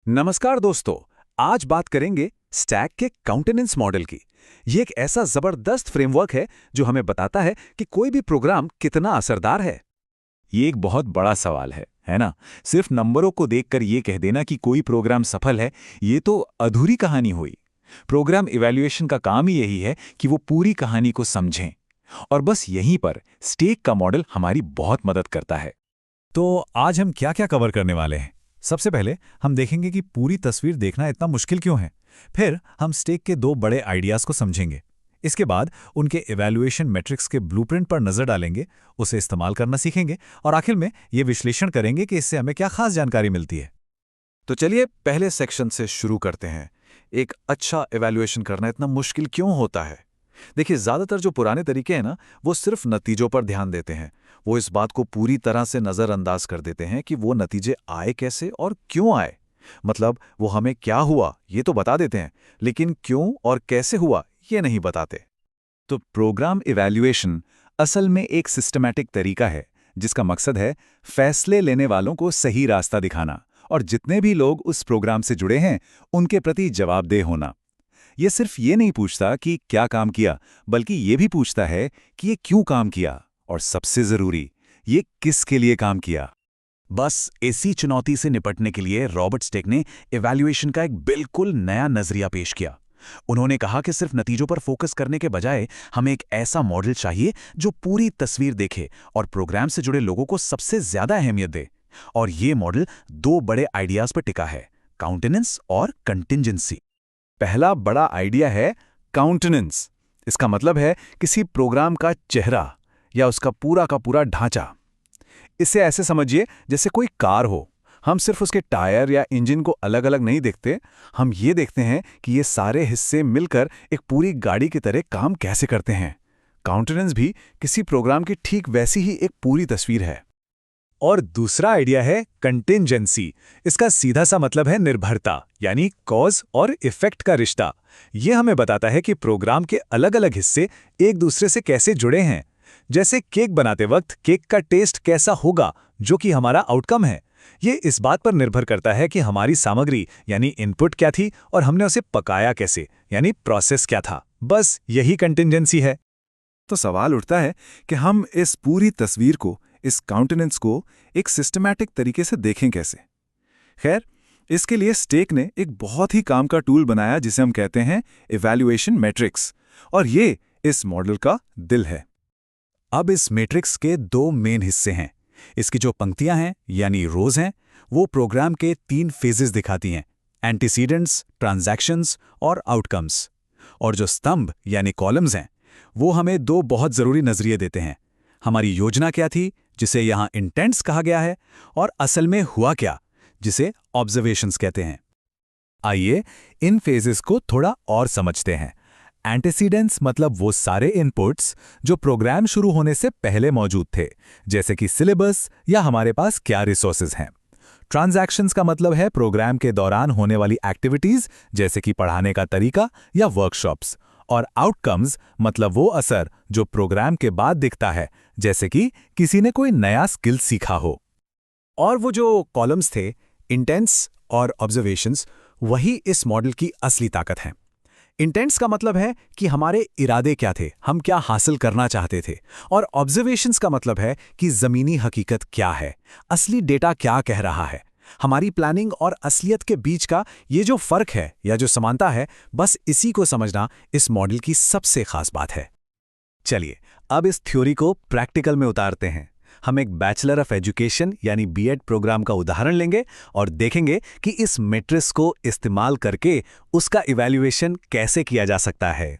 नमस्कार दोस्तों। आज बात करेंगे स्टैक के काउंटेनेंस मॉडल की। ये एक ऐसा जबरदस्त फ्रेमवर्क है जो हमें बताता है कि कोई भी प्रोग्राम कितना असरदार है। ये एक बहुत बड़ा सवाल है ना? सिर्फ नंबरों को देखकर ये कह देना कि कोई प्रोग्राम सफल है, ये तो अधूरी कहानी हुई। प्रोग्राम इवैल्यूएशन का काम ही यही है कि वो पूरी कहानी को समझें। और बस यहीं पर स्टेक का मॉडल हमारी बहुत मदद करता है। तो आज हम क्या क्या कवर करने वाले हैं? सबसे पहले हम देखेंगे कि पूरी तस्वीर देखना इतना मुश्किल क्यों है। फिर हम स्टेक के दो बड़े आइडियाज़ को समझेंगे। इसके बाद उनके इवैल्यूएशन मैट्रिक्स के ब्लूप्रिंट पर नज़र डालेंगे, उसे इस्तेमाल करना सीखेंगे और आखिर में ये विश्लेषण करेंगे कि इससे हमें क्या खास जानकारी मिलती है। तो चलिए पहले सेक्शन से शुरू करते हैं। एक अच्छा इवैल्यूएशन करना इतना मुश्किल क्यों होता है? देखिए, ज़्यादातर जो पुराने तरीके हैं ना, वो सिर्फ नतीजों पर ध्यान देते हैं। वो इस बात को पूरी तरह से नज़रअंदाज कर देते हैं कि वो नतीजे आए कैसे और क्यों आए। मतलब वो हमें क्या हुआ ये तो बता देते हैं, लेकिन क्यों और कैसे हुआ ये नहीं बताते। तो प्रोग्राम इवैल्यूएशन असल में एक सिस्टमैटिक तरीका है जिसका मकसद है फैसले लेने वालों को सही रास्ता दिखाना और जितने भी लोग उस प्रोग्राम से जुड़े हैं उनके प्रति जवाबदेह होना। ये सिर्फ ये नहीं पूछता कि क्या काम किया, बल्कि ये भी पूछता है कि ये क्यों काम किया और सबसे जरूरी, ये किसके लिए काम किया। बस इसी चुनौती से निपटने के लिए रॉबर्ट स्टेक ने इवैल्यूएशन का एक बिल्कुल नया नजरिया पेश किया। उन्होंने कहा कि सिर्फ नतीजों पर फोकस करने के बजाय हमें एक ऐसा मॉडल चाहिए जो पूरी तस्वीर देखे और प्रोग्राम से जुड़े लोगों को सबसे ज्यादा अहमियत दे। और ये मॉडल दो बड़े आइडियाज पर टिका है, काउंटेनेंस और कंटिंजेंसी। पहला बड़ा आइडिया है काउंटेनेंस। इसका मतलब है किसी प्रोग्राम का चेहरा या उसका पूरा का पूरा ढांचा। इसे ऐसे समझिए जैसे कोई कार हो। हम सिर्फ उसके टायर या इंजन को अलग अलग नहीं देखते, हम ये देखते हैं कि ये सारे हिस्से मिलकर एक पूरी गाड़ी की तरह काम कैसे करते हैं। काउंटेनेंस भी किसी प्रोग्राम की ठीक वैसी ही एक पूरी तस्वीर है। और दूसरा आइडिया है कंटिंजेंसी। इसका सीधा सा मतलब है निर्भरता, यानी कॉज और इफेक्ट का रिश्ता। ये हमें बताता है कि प्रोग्राम के अलग अलग हिस्से एक दूसरे से कैसे जुड़े हैं। जैसे केक बनाते वक्त केक का टेस्ट कैसा होगा, जो कि हमारा आउटकम है। ये इस बात पर निर्भर करता है कि हमारी सामग्री यानी इनपुट क्या थी और हमने उसे पकाया कैसे, यानी प्रोसेस क्या था। बस यही कंटिंजेंसी है। तो सवाल उठता है कि हम इस पूरी तस्वीर को, इस काउंटेनेंस को एक सिस्टमैटिक तरीके से देखें कैसे। खैर, इसके लिए स्टेक ने एक बहुत ही काम का टूल बनाया जिसे हम कहते हैं इवैल्यूएशन मैट्रिक्स, और ये इस मॉडल का दिल है। अब इस मैट्रिक्स के दो मेन हिस्से हैं। इसकी जो पंक्तियां हैं यानी रोज हैं, वो प्रोग्राम के 3 फेजेस दिखाती हैं, एंटीसीडेंट्स, ट्रांजैक्शंस और आउटकम्स। और जो स्तंभ यानी कॉलम्स हैं, वो हमें दो बहुत ज़रूरी नज़रिए देते हैं। हमारी योजना क्या थी, जिसे यहाँ इंटेंट्स कहा गया है, और असल में हुआ क्या, जिसे ऑब्जर्वेशंस कहते हैं। आइए इन फेजेस को थोड़ा और समझते हैं। एंटीसीडेंट्स मतलब वो सारे इनपुट्स जो प्रोग्राम शुरू होने से पहले मौजूद थे, जैसे कि सिलेबस या हमारे पास क्या रिसोर्सेज हैं। ट्रांजैक्शंस का मतलब है प्रोग्राम के दौरान होने वाली एक्टिविटीज, जैसे कि पढ़ाने का तरीका या वर्कशॉप्स। और आउटकम्स मतलब वो असर जो प्रोग्राम के बाद दिखता है, जैसे कि किसी ने कोई नया स्किल सीखा हो। और वो जो कॉलम्स थे, इंटेंट्स और ऑब्जर्वेशंस, वही इस मॉडल की असली ताकत है। इंटेंट्स का मतलब है कि हमारे इरादे क्या थे, हम क्या हासिल करना चाहते थे। और ऑब्जर्वेशंस का मतलब है कि ज़मीनी हकीकत क्या है, असली डेटा क्या कह रहा है। हमारी प्लानिंग और असलियत के बीच का ये जो फ़र्क है या जो समानता है, बस इसी को समझना इस मॉडल की सबसे खास बात है। चलिए अब इस थ्योरी को प्रैक्टिकल में उतारते हैं। हम एक बैचलर ऑफ एजुकेशन यानी बीएड प्रोग्राम का उदाहरण लेंगे और देखेंगे कि इस मैट्रिक्स को इस्तेमाल करके उसका इवैल्यूएशन कैसे किया जा सकता है।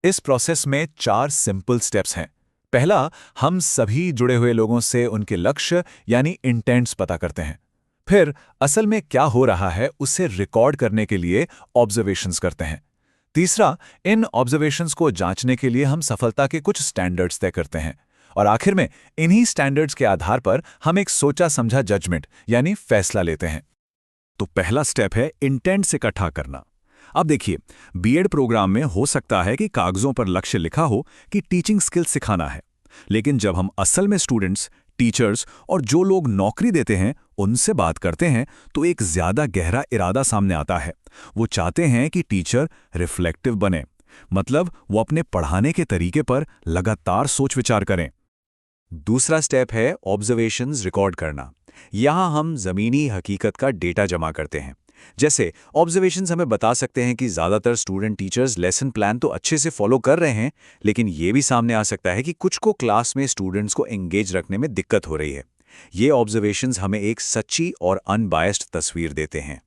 इस प्रोसेस में 4 सिंपल स्टेप्स हैं। पहला, हम सभी जुड़े हुए लोगों से उनके लक्ष्य यानी इंटेंट्स पता करते हैं। फिर असल में क्या हो रहा है उसे रिकॉर्ड करने के लिए ऑब्जर्वेशंस करते हैं। तीसरा, इन ऑब्जर्वेशंस को जांचने के लिए हम सफलता के कुछ स्टैंडर्ड्स तय करते हैं। और आखिर में इन्हीं स्टैंडर्ड्स के आधार पर हम एक सोचा समझा जजमेंट यानी फैसला लेते हैं। तो पहला स्टेप है इंटेंट्स इकट्ठा करना। अब देखिए, बीएड प्रोग्राम में हो सकता है कि कागजों पर लक्ष्य लिखा हो कि टीचिंग स्किल्स सिखाना है, लेकिन जब हम असल में स्टूडेंट्स टीचर्स और जो लोग नौकरी देते हैं उनसे बात करते हैं तो एक ज्यादा गहरा इरादा सामने आता है। वो चाहते हैं कि टीचर रिफ्लेक्टिव बने, मतलब वो अपने पढ़ाने के तरीके पर लगातार सोच विचार करें। दूसरा स्टेप है ऑब्जर्वेशंस रिकॉर्ड करना। यहाँ हम ज़मीनी हकीकत का डेटा जमा करते हैं। जैसे ऑब्जर्वेशंस हमें बता सकते हैं कि ज़्यादातर स्टूडेंट टीचर्स लेसन प्लान तो अच्छे से फॉलो कर रहे हैं, लेकिन ये भी सामने आ सकता है कि कुछ को क्लास में स्टूडेंट्स को एंगेज रखने में दिक्कत हो रही है। ये ऑब्जर्वेशंस हमें एक सच्ची और अनबायस्ड तस्वीर देते हैं।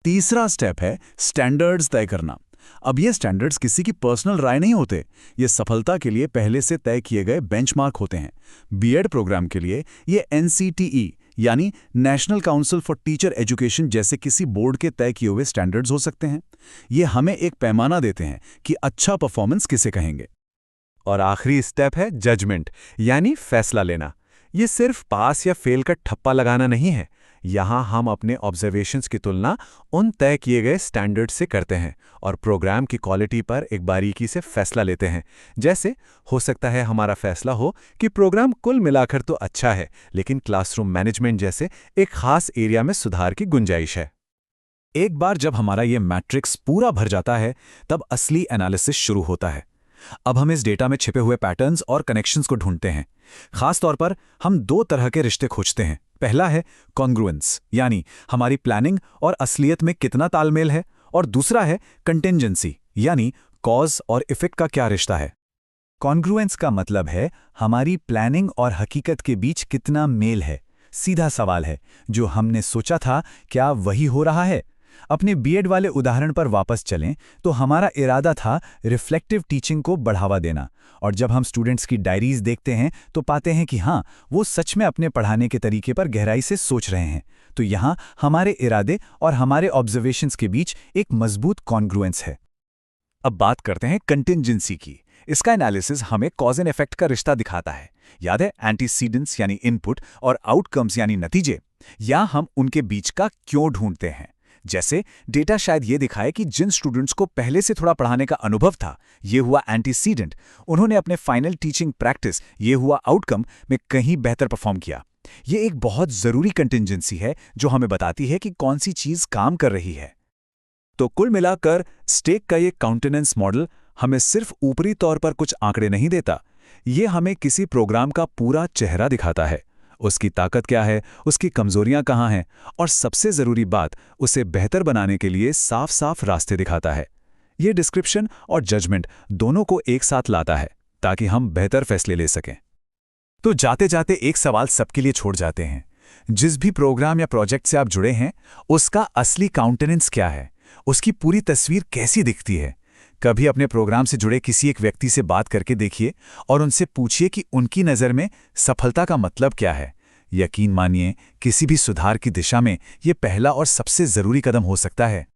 तीसरा स्टेप है स्टैंडर्ड्स तय करना। अब ये स्टैंडर्ड्स किसी की पर्सनल राय नहीं होते, ये सफलता के लिए पहले से तय किए गए बेंचमार्क होते हैं। बीएड प्रोग्राम के लिए ये NCTE यानी national council for teacher education जैसे किसी बोर्ड के तय किए हुए स्टैंडर्ड्स हो सकते हैं। ये हमें एक पैमाना देते हैं कि अच्छा परफॉर्मेंस किसे कहेंगे। और आखिरी स्टेप है जजमेंट, यानी फैसला लेना। ये सिर्फ पास या फेल का ठप्पा लगाना नहीं है। यहाँ हम अपने ऑब्जर्वेशंस की तुलना उन तय किए गए स्टैंडर्ड से करते हैं और प्रोग्राम की क्वालिटी पर एक बारीकी से फैसला लेते हैं। जैसे हो सकता है हमारा फैसला हो कि प्रोग्राम कुल मिलाकर तो अच्छा है, लेकिन क्लासरूम मैनेजमेंट जैसे एक खास एरिया में सुधार की गुंजाइश है। एक बार जब हमारा ये मैट्रिक्स पूरा भर जाता है, तब असली एनालिसिस शुरू होता है। अब हम इस डेटा में छिपे हुए पैटर्न्स और कनेक्शंस को ढूंढते हैं। खास तौर पर हम दो तरह के रिश्ते खोजते हैं। पहला है कॉन्ग्रुएंस, यानी हमारी प्लानिंग और असलियत में कितना तालमेल है, और दूसरा है कंटिंजेंसी, यानी कॉज और इफेक्ट का क्या रिश्ता है। कॉन्ग्रुएंस का मतलब है हमारी प्लानिंग और हकीकत के बीच कितना मेल है। सीधा सवाल है, जो हमने सोचा था क्या वही हो रहा है। अपने बीएड वाले उदाहरण पर वापस चलें तो हमारा इरादा था रिफ्लेक्टिव टीचिंग को बढ़ावा देना, और जब हम स्टूडेंट्स की डायरीज देखते हैं तो पाते हैं कि हाँ, वो सच में अपने पढ़ाने के तरीके पर गहराई से सोच रहे हैं। तो यहाँ हमारे इरादे और हमारे ऑब्जर्वेशंस के बीच एक मजबूत कॉन्ग्रुएंस है। अब बात करते हैं कंटिंजेंसी की। इसका एनालिसिस हमें कॉज एंड इफेक्ट का रिश्ता दिखाता है। याद है, एंटीसीडेंट्स यानी इनपुट और आउटकम्स यानी नतीजे। या हम उनके बीच का क्यों ढूंढते हैं। जैसे डेटा शायद ये दिखाए कि जिन स्टूडेंट्स को पहले से थोड़ा पढ़ाने का अनुभव था, ये हुआ एंटीसीडेंट, उन्होंने अपने फाइनल टीचिंग प्रैक्टिस, ये हुआ आउटकम, में कहीं बेहतर परफॉर्म किया। ये एक बहुत जरूरी कंटिंजेंसी है जो हमें बताती है कि कौन सी चीज काम कर रही है। तो कुल मिलाकर स्टेक का ये काउंटेनेंस मॉडल हमें सिर्फ ऊपरी तौर पर कुछ आंकड़े नहीं देता, ये हमें किसी प्रोग्राम का पूरा चेहरा दिखाता है। उसकी ताकत क्या है, उसकी कमजोरियां कहाँ हैं, और सबसे जरूरी बात, उसे बेहतर बनाने के लिए साफ साफ रास्ते दिखाता है। ये डिस्क्रिप्शन और जजमेंट दोनों को एक साथ लाता है ताकि हम बेहतर फैसले ले सकें। तो जाते जाते एक सवाल सबके लिए छोड़ जाते हैं। जिस भी प्रोग्राम या प्रोजेक्ट से आप जुड़े हैं, उसका असली काउंटेनेंस क्या है, उसकी पूरी तस्वीर कैसी दिखती है। कभी अपने प्रोग्राम से जुड़े किसी एक व्यक्ति से बात करके देखिए और उनसे पूछिए कि उनकी नज़र में सफलता का मतलब क्या है। यकीन मानिए, किसी भी सुधार की दिशा में ये पहला और सबसे ज़रूरी कदम हो सकता है।